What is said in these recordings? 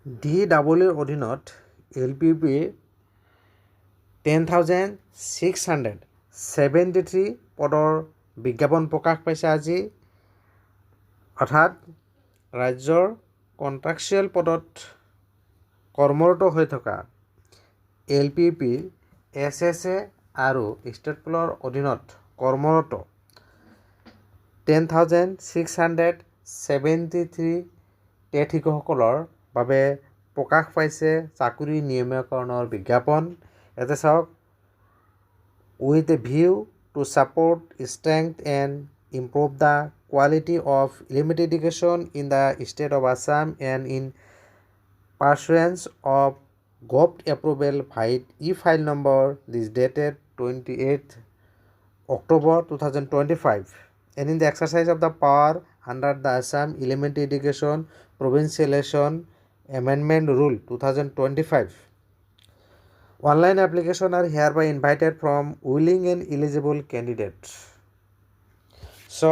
DWৰ অধীনত LPP 10,673 পদৰ বিজ্ঞাপন প্ৰকাশ পাইছে আজি, অৰ্থাৎ ৰাজ্যৰ কণ্ট্ৰাকচুৱেল পদত কৰ্মৰত হৈ থকা LPP, SSA আৰু ষ্টেট পুলৰ অধীনত কৰ্মৰত 10,673 টেট শিক্ষকসকলৰ বাবে প্ৰকাশ পাইছে চাকৰি নিয়মীয়াকৰণৰ বিজ্ঞাপন। ইয়াতে চাওক, with a view to support, strength and improve the quality of elementary education in the state of Assam and in pursuance of GOVT approval via e-file number this dated 28th October 2025 and in the exercise of the power under the Assam Elementary Education Provincialization Amendment Rule 2025. Online application are hereby invited from willing and eligible candidates. So,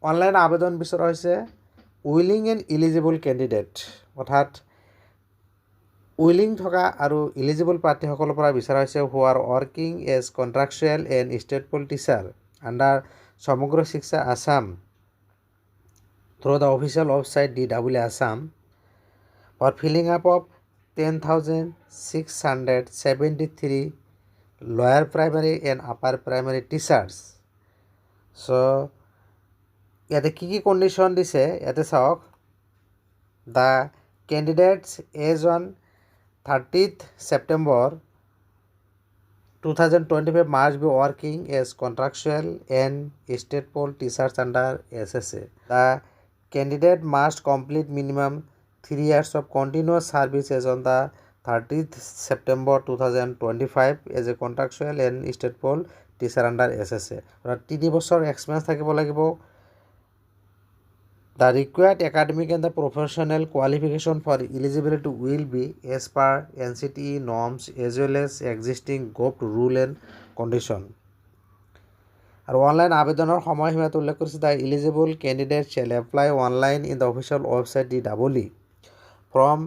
online আবেদন বিচৰা হৈছে willing and eligible candidate, অৰ্থাৎ willing থকা আৰু eligible প্ৰাৰ্থীসকলৰ পৰা বিচৰা হৈছে who are working as contractual and state poll teacher under সমগ্ৰ শিক্ষা Assam through the official website DW Assam for filling up of 10,673 lower primary and upper primary teachers. So, ইয়াতে কি কণ্ডিশ্যন দিছে ইয়াতে চাওক, the candidates as on 30th September 2025 must be working as contractual and state poll teachers under SSA. The candidate must complete minimum 3 years of continuous service as on the 30th September 2025 as a contractual and state poll teacher under SSA. 3 বছৰ experience থাকিব লাগিব। The required academic and the professional qualification for eligibility will be as per NCTE norms as well as existing GOVT rule and condition. আৰু online আবেদনৰ সময়সীমাটো উল্লেখ কৰিছে, the eligible candidate shall apply online in the official website DWE from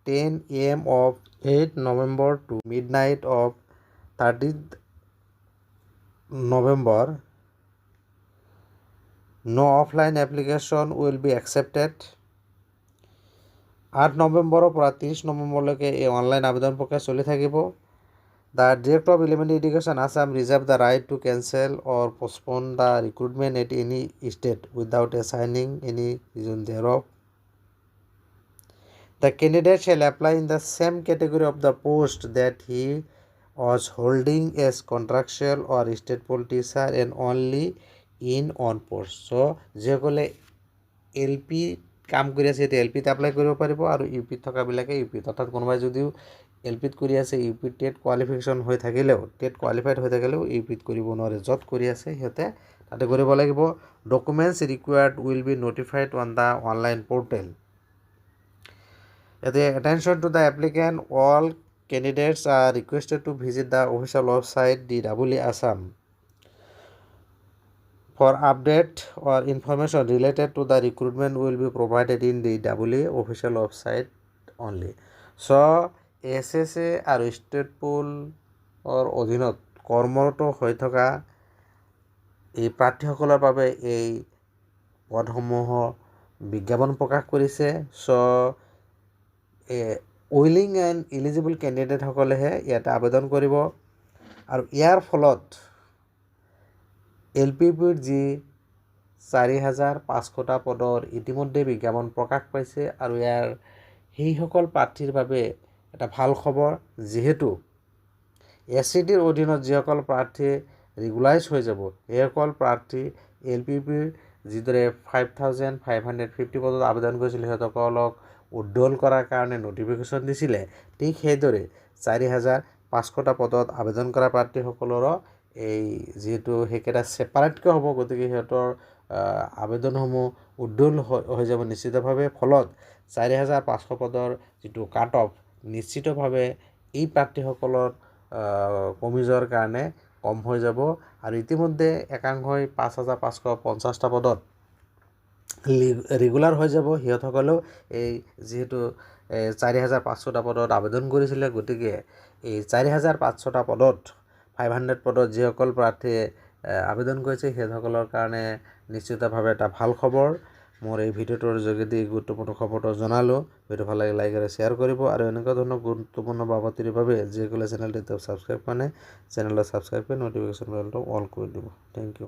10 AM of 8 November to midnight of 30th November. No offline application will be accepted. 8 নৱেম্বৰৰ পৰা 30 নৱেম্বৰলৈকে এই online আবেদন প্ৰক্ৰিয়া চলি থাকিব। The Director of Elementary Education Assam reserves the right to cancel or postpone the recruitment at any state without assigning any reason thereof. The candidate shall apply in the same category of the post that he was holding as contractual or state poll teacher and only in on post. So, যিসকলে LP কাম কৰি আছে এতিয়া LPত apply কৰিব পাৰিব আৰু UPত থকাবিলাকে UPত, অৰ্থাৎ কোনোবাই যদিও LPত কৰি আছে UPত টেট কোৱালিফিকেশ্যন হৈ থাকিলেও, টেট কোৱালিফাইড হৈ থাকিলেও UPত কৰিব নোৱাৰে। য'ত কৰি আছে সিহঁতে তাতে কৰিব লাগিব। Documents required will be notified on the online portal. ইয়াতে attention to the applicant, all candidates are requested to visit the official website DWE Assam for update or information related to the recruitment will be provided in the DWE official website only. So, SSA আৰু state পুলৰ অধীনত কৰ্মৰত হৈ থকা এই প্ৰাৰ্থীসকলৰ বাবে এই পদসমূহৰ বিজ্ঞাপন প্ৰকাশ কৰিছে। চ' উইলিং এণ্ড ইলিজিবল কেণ্ডিডেটসকলেহে ইয়াতে আবেদন কৰিব আৰু ইয়াৰ ফলত LPPৰ যি 4,500টা পদৰ ইতিমধ্যে বিজ্ঞাপন প্ৰকাশ পাইছে আৰু ইয়াৰ সেইসকল প্ৰাৰ্থীৰ বাবে এটা ভাল খবৰ, যিহেতু SCTৰ অধীনত যিসকল প্ৰাৰ্থী ৰেগুলাইজ হৈ যাব সেইসকল প্ৰাৰ্থী LPPৰ যিদৰে 5,550 পদত আবেদন কৰিছিল সিহঁতসকলক উদ্দল কৰাৰ কাৰণে নটিফিকেশ্যন দিছিলে, ঠিক সেইদৰে 4,500টা পদত আবেদন কৰা প্ৰাৰ্থীসকলৰো এই যিহেতু সেইকেইটা ছেপাৰেটকৈ হ'ব, গতিকে সিহঁতৰ আবেদনসমূহ উদ্দল হৈ যাব নিশ্চিতভাৱে। ফলত 4,500 পদৰ যিটো কাট অফ নিশ্চিতভাৱে এই প্ৰাৰ্থীসকলৰ কমি যোৱাৰ কাৰণে কম হৈ যাব আৰু ইতিমধ্যে একাংশই 5,550টা পদত ৰেগুলাৰ হৈ যাব। সিহঁতসকলেও এই যিহেতু 4500টা পদত আবেদন কৰিছিলে। গতিকে এই 4500টা পদত 500 পদত যিসকল প্ৰাৰ্থীয়ে আবেদন কৰিছে সেইসকলৰ কাৰণে নিশ্চিতভাৱে এটা ভাল খবৰ। মোৰ এই ভিডিঅ'টোৰ যোগেদি গুৰুত্বপূৰ্ণ খবৰটো জনালোঁ। ভিডিঅ' ভাল লাগে লাইক আৰু শ্বেয়াৰ কৰিব আৰু এনেকুৱা ধৰণৰ গুৰুত্বপূৰ্ণ বাতৰিৰ বাবে যিসকলে চেনেলটো ছাবস্ক্ৰাইব কৰা নাই চেনেলটো ছাবস্ক্ৰাইব কৰি ন'টিফিকেশ্যন বেলটো অল কৰি দিব। Thank U.